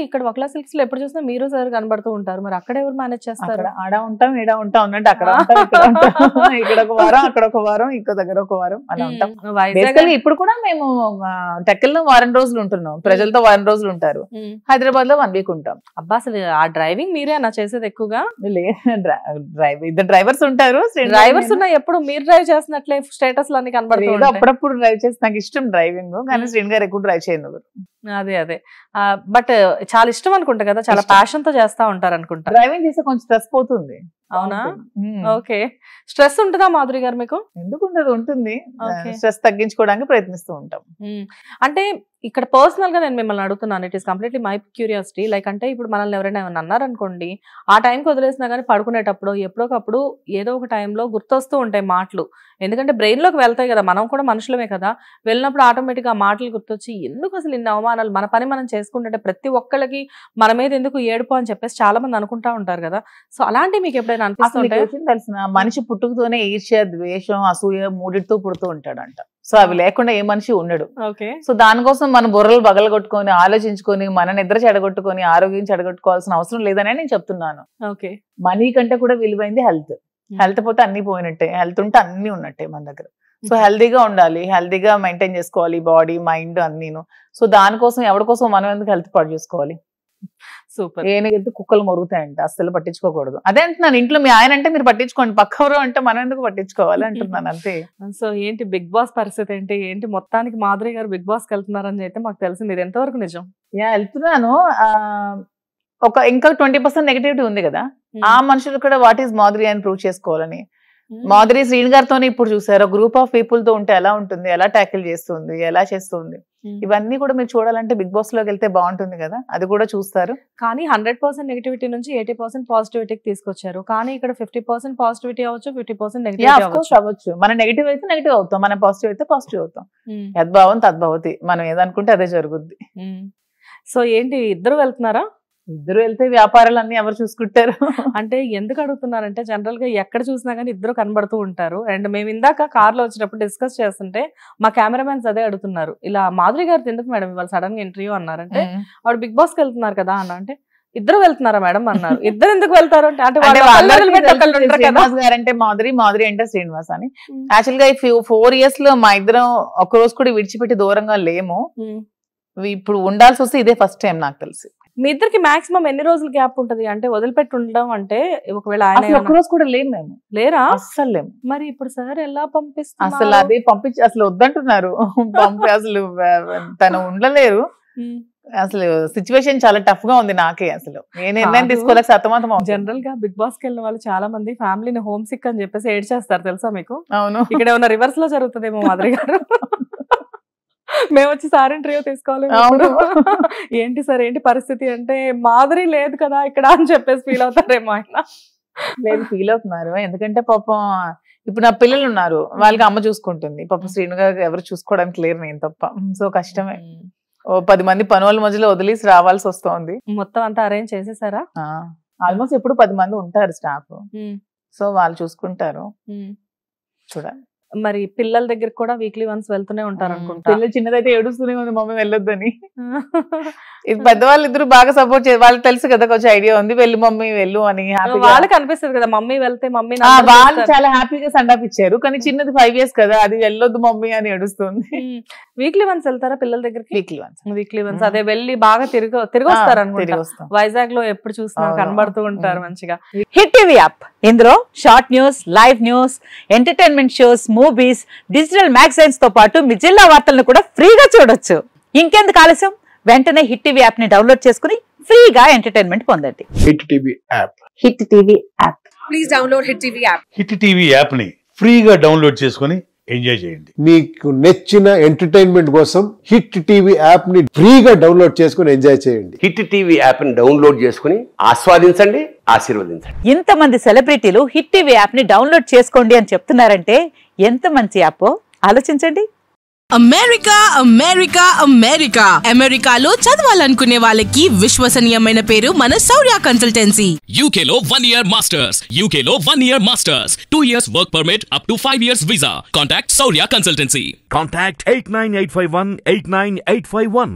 ఇక్కడ వక్లా సిల్క్స్ లో ఎప్పుడు చూసినా మీరు సార్ కనబడుతూ ఉంటారు, మరి అక్కడ ఎవరు మేనేజ్ చేస్తారు? ఆడ ఉంటాం ఈడ ఉంటాం అన్నట్టు, అక్కడ ఉంటాం ఇక్కడ ఒక వారం, అక్కడ ఒక వారం, ఇంకో దగ్గర ఒక వారం అలా ఉంటాం. బేసికల్గా ఇప్పుడు కూడా మేము టెక్కల్లో వారం రోజులు ఉంటున్నాం, ప్రజలతో వారం రోజులు ఉంటారు, హైదరాబాద్ లో 1 వీక్ ఉంటాం. అబ్బా అసలు ఆ డ్రైవింగ్ మీరే అన్న చేసేది ఎక్కువగా? ఇద్దరు డ్రైవర్స్ ఉంటారు. డ్రైవర్స్ ఉన్నా ఎప్పుడు మీరు డ్రైవ్ చేసినట్లే స్టేటస్ అన్ని కనబడుతుంది. అప్పుడప్పుడు డ్రైవ్ చేసి నాకు ఇష్టం డ్రైవింగ్, కానీ శ్రీని గారు ఎక్కువ డ్రైవ్ చేయను. అదే బట్ చాలా ఇష్టం అనుకుంటా కదా, చాలా ప్యాషన్ తో చేస్తా ఉంటారు అనుకుంటా. డ్రైవింగ్ చేస్తే కొంచెం స్ట్రెస్ పోతుంది. అవునా? ఓకే. స్ట్రెస్ ఉంటుందా మాధురి గారు మీకు? ఎందుకు ఉండదు, ఉంటుంది. స్ట్రెస్ తగ్గించుకోవడానికి ప్రయత్నిస్తూ ఉంటాం. అంటే ఇక్కడ పర్సనల్ గా నేను మిమ్మల్ని అడుగుతున్నాను, it is completely my curiosity. Like అంటే ఇప్పుడు మనల్ని ఎవరైనా ఏమైనా అన్నారనుకోండి, ఆ టైంకి వదిలేసినా కానీ పడుకునేటప్పుడు ఎప్పుడోకప్పుడు ఏదో ఒక టైంలో గుర్తొస్తూ ఉంటాయి మాటలు. ఎందుకంటే బ్రెయిన్ లోకి వెళ్తాయి కదా, మనం కూడా మనుషులమే కదా, వెళ్ళినప్పుడు ఆటోమేటిక్ గా మాటలు గుర్తొచ్చి ఎందుకు అసలు ఇన్ని అవమానాలు, మన పని మనం చేసుకుంటుంటే ప్రతి ఒక్కళ్ళకి మన మీద ఎందుకు ఏడుపు అని చెప్పేసి చాలా మంది అనుకుంటా ఉంటారు కదా. సో అలాంటి మీకు ఎప్పుడైనా అనిపిస్తుంటాయి? తెలిసిన మనిషి పుట్టుకతోనే ఈర్ష్య, ద్వేషం, అసూయ మూడితో పుడుతూ ఉంటాడంట. సో అవి లేకుండా ఏ మనిషి ఉండడు. సో దానికోసం మన బుర్రలు బగలగొట్టుకొని ఆలోచించుకొని మన నిద్ర చెడగొట్టుకొని ఆరోగ్యం చెడగొట్టుకోవాల్సిన అవసరం లేదనే నేను చెప్తున్నాను. మనీ కంటే కూడా విలువైంది హెల్త్. హెల్త్ పోతే అన్ని పోయినట్టే, హెల్త్ ఉంటే అన్ని ఉన్నట్టే మన దగ్గర. సో హెల్దీగా ఉండాలి, హెల్దీగా మెయింటైన్ చేసుకోవాలి బాడీ మైండ్ అన్నీను. సో దానికోసం ఎవరి కోసం మనం ఎందుకు హెల్త్ పాడు చేసుకోవాలి? సూపర్. ఏనైతే కుక్కలు మొరుగుతాయంట, అస్సలు పట్టించుకోకూడదు. అదే అంటున్నాను, ఇంట్లో మీ ఆయన అంటే మీరు పట్టించుకోండి, పక్కవరు అంటే మనం ఎందుకు పట్టించుకోవాలి అంటున్నాను అంతే. సో ఏంటి బిగ్ బాస్ పరిస్థితి ఏంటి మొత్తానికి మాధురి గారు బిగ్ బాస్ కి వెళ్తున్నారని అయితే మాకు తెలిసింది, ఇది ఎంతవరకు నిజం? వెళ్తున్నాను. ఇంకా 20% నెగిటివిటీ ఉంది కదా, ఆ మనుషులు కూడా వాట్ ఈస్ మాధురి అని ప్రూవ్ చేసుకోవాలని. మాధురి శ్రీని గారితోనే ఇప్పుడు చూసారు, గ్రూప్ ఆఫ్ పీపుల్ తో ఉంటే ఎలా ఉంటుంది, ఎలా ట్యాకిల్ చేస్తుంది, ఎలా చేస్తుంది, ఇవన్నీ కూడా మీరు చూడాలంటే బిగ్ బాస్ లోకి వెళ్తే బాగుంటుంది కదా, అది కూడా చూస్తారు. కానీ 100% నెగిటివిటీ నుంచి 80% పాజిటివిటీకి తీసుకొచ్చారు. కానీ ఇక్కడ 50% పాజిటివిటీ అవ్వచ్చు, 50% నెగిటివిటీ అవ్వచ్చు. మన నెగిటివ్ అయితే నెగిటివ్ అవుతాం, మన పాజిటివ్ అయితే పాజిటివ్ అవుతాం. యద్భావం తద్భవతి, మనం ఏదనుకుంటే అదే జరుగుద్ది. సో ఏంటి ఇద్దరు వెళ్తున్నారా? ఇద్దరు వెళ్తే వ్యాపారాలన్నీ ఎవరు చూసుకుంటారు? అంటే ఎందుకు అడుగుతున్నారంటే జనరల్ గా ఎక్కడ చూసినా కానీ ఇద్దరు కనబడుతూ ఉంటారు. అండ్ మేము ఇందాక కార్ లో వచ్చినప్పుడు డిస్కస్ చేస్తుంటే మా కెమెరామెన్స్ అదే అడుగుతున్నారు, ఇలా మాధురి గారు ఎందుకు మేడం ఇవాళ సడన్ గా ఇంటర్వ్యూ అన్నారంటే ఆవిడ బిగ్ బాస్ కి వెళ్తున్నారు కదా అన్న, అంటే ఇద్దరు వెళ్తున్నారా మేడం అన్నారు. ఇద్దరు ఎందుకు వెళ్తారు అంటే శ్రీనివాస్ గారు అంటే మాధురి, మాధురి అంటే శ్రీనివాస్ అని. యాక్చువల్ గా 4 years లో మా ఇద్దరం ఒక రోజు కూడా విడిచిపెట్టి దూరంగా లేము. ఇప్పుడు ఉండాల్సి వస్తే ఇదే ఫస్ట్ టైం నాకు తెలిసి. మీ ఇద్దరికి మాక్సిమం ఎన్ని రోజులు గ్యాప్ ఉంటది? అంటే వదిలిపెట్టి ఉండడం అంటే ఒకవేళ ఆయన ఒక్క రోజు కూడా లేము మేము. లేరా? అస్సలు లేము. మరి ఇప్పుడు సార్ ఎలా పంపిస్తారు? అసలు అదే పంపించి అసలు వద్దంటున్నారు, అసలు తను ఉండలేరు. అసలు సిచ్యువేషన్ చాలా టఫ్ గా ఉంది నాకే. అసలు నేను నిర్ణయం తీసుకోలేక సతమతం. జనరల్ గా బిగ్ బాస్ కి వెళ్ళిన వాళ్ళు చాలా మంది ఫ్యామిలీని హోమ్ సిక్ అని చెప్పేసి ఏడ్ చేస్తారు, తెలుసా మీకు? అవును. ఇక్కడ ఏమన్నా రివర్స్ లో జరుగుతుందేమో మాధురి గారు. మేము వచ్చి సార్ ఇంటర్వ్యూ తీసుకోవాలి, ఏంటి సార్ ఏంటి పరిస్థితి అంటే మాధురి లేదు కదా ఇక్కడ అని చెప్పేసి ఫీల్ అవుతారేమో ఆయన. లేదు, ఫీల్ అవుతున్నారు. ఎందుకంటే పాపం ఇప్పుడు నా పిల్లలు ఉన్నారు, వాళ్ళకి అమ్మ చూసుకుంటుంది. పాపం శ్రీను గారు ఎవరు చూసుకోవడానికి లేరు, నేను తప్ప. సో కష్టమే. 10 మంది పనుల మధ్యలో వదిలేసి రావాల్సి వస్తుంది. మొత్తం అంతా అరేంజ్ చేసేసారా? ఆల్మోస్ట్ ఎప్పుడు 10 మంది ఉంటారు స్టాఫ్. సో వాళ్ళు చూసుకుంటారు. చూడాలి. మరి పిల్లల దగ్గర కూడా వీక్లీ వన్స్ వెళ్తూనే ఉంటారు అనుకుంటా. పిల్లలు చిన్నదైతే ఏడుస్తూనే ఉంది మమ్మీ వెళ్ళొద్దని. పెద్దవాళ్ళు ఇద్దరు బాగా సపోర్ట్ చేయాలి, వాళ్ళకి తెలుసు కదా, కొంచెం ఐడియా ఉంది, వెళ్ళు మమ్మీ వెళ్ళు అని. వాళ్ళకి అనిపిస్తుంది కదా మమ్మీ వెళ్తే మమ్మీ. వాళ్ళు చాలా హ్యాపీగా సండాప్ ఇచ్చారు, కానీ చిన్నది 5 years కదా, అది వెళ్ళొద్దు మమ్మీ అని ఏడుస్తుంది. వీక్లీ వన్స్ వెళ్తారా పిల్లల దగ్గరికి? వీక్లీ వన్స్ అదే వెళ్ళి బాగా తిరిగి వస్తారు అనుకుంటా. వైజాగ్ లో ఎప్పుడు చూసినా కనబడుతూ ఉంటారు మంచిగా. హిట్ టీవీ యాప్, ఇందులో short news, live news, entertainment shows, movies, digital magazines తో పాటు మీ జిల్లా వార్తలను కూడా ఫ్రీగా చూడొచ్చు. ఇంకెందుకు ఆలస్యం, వెంటనే హిట్ టీవీ యాప్ ని డౌన్లోడ్ చేసుకుని ఫ్రీగా ఎంటర్టైన్మెంట్ పొందండి. Hit TV app. Hit TV app. Please download hit TV app. Hit TV app ని ఫ్రీగా డౌన్లోడ్ చేసుకుని ఎంజాయ్ చేయండి. మీకు నచ్చిన ఎంటర్టైన్మెంట్ కోసం హిట్ టీవీ యాప్ ని ఫ్రీగా డౌన్లోడ్ చేసుకుని ఎంజాయ్ చేయండి. హిట్ టీవీ యాప్ ని డౌన్లోడ్ చేసుకుని ఆస్వాదించండి, ఆశీర్వదించండి. ఇంతమంది సెలబ్రిటీలు హిట్ టీవీ యాప్ ని డౌన్లోడ్ చేసుకోండి అని చెప్తున్నారంటే ఎంత మంచి యాప్ ఆలోచించండి. అమెరికా అమెరికా అమెరికా అమెరికాలో చదవాలనుకునే వాళ్ళకి విశ్వసనీయమైన పేరు మన శౌర్య కన్సల్టెన్సీ. UK లో 1 year masters, UK లో 1 year masters, 2 years work permit up to 5 years visa. Contact Saurya Consultancy. Contact 89851 89851.